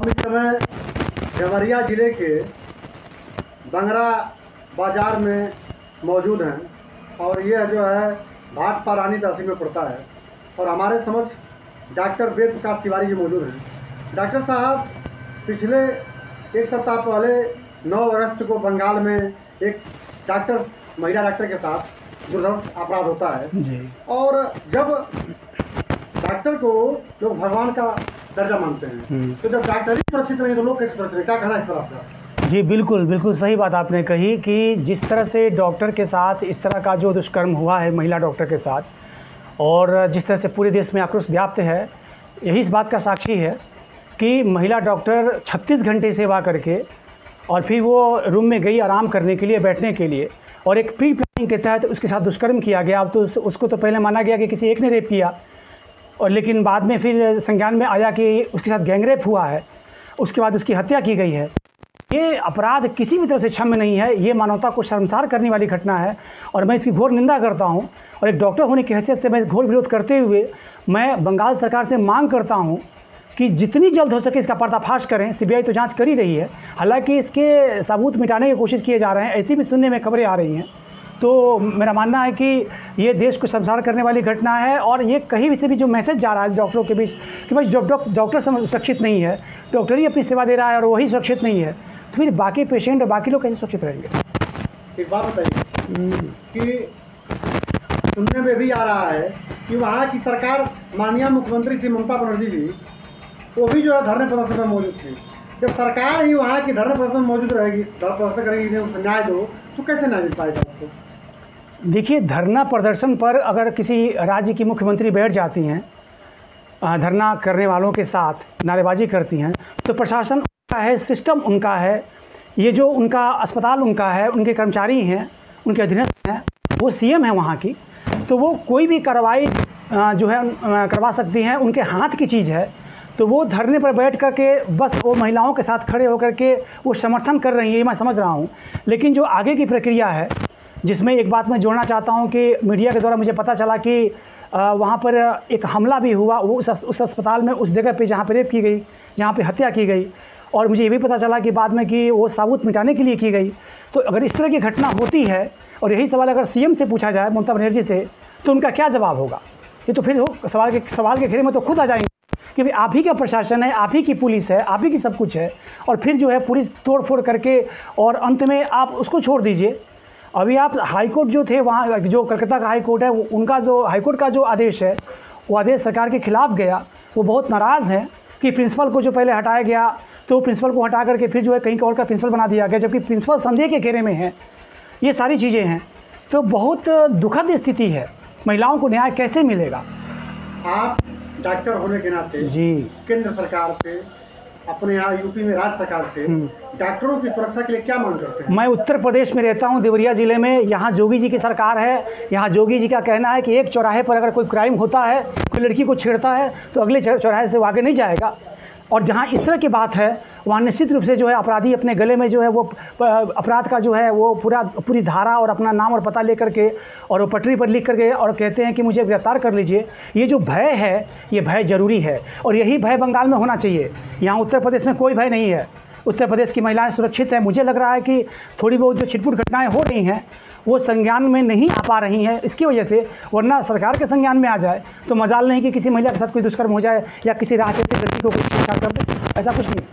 हम इस समय देवरिया ज़िले के बंगरा बाज़ार में मौजूद हैं और यह जो है भाटपा रानी तहसील में पड़ता है और हमारे समक्ष डॉक्टर वेद प्रकाश तिवारी जी मौजूद हैं। डॉक्टर साहब, पिछले एक सप्ताह पहले 9 अगस्त को बंगाल में एक महिला डॉक्टर के साथ दुर्धर्ष अपराध होता है जी। और जब डॉक्टर को लोग भगवान का दर्जा मानते हैं, तो जब डॉक्टर ही सुरक्षित नहीं तो लोग कैसे सुरक्षित? क्या कहना है इस पर आपका? जी बिल्कुल सही बात आपने कही कि जिस तरह से डॉक्टर के साथ इस तरह का जो दुष्कर्म हुआ है महिला डॉक्टर के साथ, और जिस तरह से पूरे देश में आक्रोश व्याप्त है, यही इस बात का साक्षी है कि महिला डॉक्टर 36 घंटे सेवा करके और फिर वो रूम में गई आराम करने के लिए, बैठने के लिए, और एक प्री प्लानिंग के तहत उसके साथ दुष्कर्म किया गया। अब तो उसको तो पहले माना गया कि किसी एक ने रेप किया, और लेकिन बाद में फिर संज्ञान में आया कि उसके साथ गैंगरेप हुआ है, उसके बाद उसकी हत्या की गई है। ये अपराध किसी भी तरह से क्षम्य नहीं है, ये मानवता को शर्मसार करने वाली घटना है और मैं इसकी घोर निंदा करता हूँ। और एक डॉक्टर होने की हैसियत से मैं घोर विरोध करते हुए मैं बंगाल सरकार से मांग करता हूँ कि जितनी जल्द हो सके इसका पर्दाफाश करें। सीबीआई तो जांच कर ही रही है, हालांकि इसके सबूत मिटाने की कोशिश किए जा रहे हैं, ऐसी भी सुनने में खबरें आ रही हैं। तो मेरा मानना है कि ये देश को शर्मसार करने वाली घटना है और ये कहीं भी से भी जो मैसेज जा रहा है डॉक्टरों के बीच कि भाई डॉक्टर सुरक्षित नहीं है, डॉक्टर ही अपनी सेवा दे रहा है और वही सुरक्षित नहीं है, तो फिर बाकी पेशेंट और बाकी लोग कैसे सुरक्षित रहेंगे? एक बात बताइए कि सुनने में भी आ रहा है कि वहाँ की सरकार, माननीय मुख्यमंत्री श्री ममता बनर्जी जी, वो भी जो है धरने प्रदर्शन में मौजूद थी। जब सरकार ही वहाँ की धरने प्रदर्शन में मौजूद रहेगी, धरना प्रदर्शन करेगी, न्याय दो, तो कैसे न्याय मिल पाएगा उसको? देखिए, धरना प्रदर्शन पर अगर किसी राज्य की मुख्यमंत्री बैठ जाती हैं, धरना करने वालों के साथ नारेबाजी करती हैं, तो प्रशासन उनका है, सिस्टम उनका है, ये जो उनका अस्पताल उनका है, उनके कर्मचारी हैं, उनके अधीनस्थ हैं, वो सीएम है वहाँ की, तो वो कोई भी कार्रवाई जो है करवा सकती हैं, उनके हाथ की चीज़ है। तो वो धरने पर बैठ कर के बस वो महिलाओं के साथ खड़े होकर के वो समर्थन कर रही है, ये मैं समझ रहा हूँ। लेकिन जो आगे की प्रक्रिया है, जिसमें एक बात मैं जोड़ना चाहता हूँ कि मीडिया के द्वारा मुझे पता चला कि वहाँ पर एक हमला भी हुआ, वो उस अस्पताल में, उस जगह पे जहाँ पे रेप की गई, जहाँ पे हत्या की गई, और मुझे ये भी पता चला कि बाद में कि वो सबूत मिटाने के लिए की गई। तो अगर इस तरह की घटना होती है और यही सवाल अगर सीएम से पूछा जाए, ममता बनर्जी से, तो उनका क्या जवाब होगा? ये तो फिर सवाल के घेरे में तो खुद आ जाएंगे कि भाई आप ही का प्रशासन है, आप ही की पुलिस है, आप ही की सब कुछ है, और फिर जो है पुलिस तोड़ फोड़ करके और अंत में आप उसको छोड़ दीजिए। अभी आप हाईकोर्ट जो थे वहाँ, जो कलकत्ता का हाईकोर्ट है, उनका जो हाईकोर्ट का जो आदेश है, वो आदेश सरकार के खिलाफ गया। वो बहुत नाराज़ हैं कि प्रिंसिपल को जो पहले हटाया गया, तो प्रिंसिपल को हटा करके फिर जो है कहीं और का प्रिंसिपल बना दिया गया, जबकि प्रिंसिपल संदेह के घेरे में है। ये सारी चीज़ें हैं, तो बहुत दुखद स्थिति है। महिलाओं को न्याय कैसे मिलेगा? आप डॉक्टर होने के नाते जी, केंद्र सरकार से, अपने यहाँ यूपी में राज्य सरकार से डॉक्टरों की सुरक्षा के लिए क्या मांग करते हैं? मैं उत्तर प्रदेश में रहता हूँ, देवरिया ज़िले में। यहाँ जोगी जी की सरकार है। यहाँ जोगी जी का कहना है कि एक चौराहे पर अगर कोई क्राइम होता है, कोई लड़की को छेड़ता है, तो अगले चौराहे से वो आगे नहीं जाएगा। और जहाँ इस तरह की बात है, वहाँ निश्चित रूप से जो है अपराधी अपने गले में जो है वो अपराध का जो है वो पूरी धारा और अपना नाम और पता लेकर के और वो पटरी पर लिख करके और कहते हैं कि मुझे गिरफ्तार कर लीजिए। ये जो भय है, ये भय ज़रूरी है और यही भय बंगाल में होना चाहिए। यहाँ उत्तर प्रदेश में कोई भय नहीं है। उत्तर प्रदेश की महिलाएं सुरक्षित हैं। मुझे लग रहा है कि थोड़ी बहुत जो छिटपुट घटनाएं हो रही हैं वो संज्ञान में नहीं आ पा रही हैं इसकी वजह से, वरना सरकार के संज्ञान में आ जाए तो मजाल नहीं कि किसी महिला के साथ कोई दुष्कर्म हो जाए या किसी राजनीतिक व्यक्ति को कोई छेड़छाड़ कर दे, ऐसा कुछ नहीं।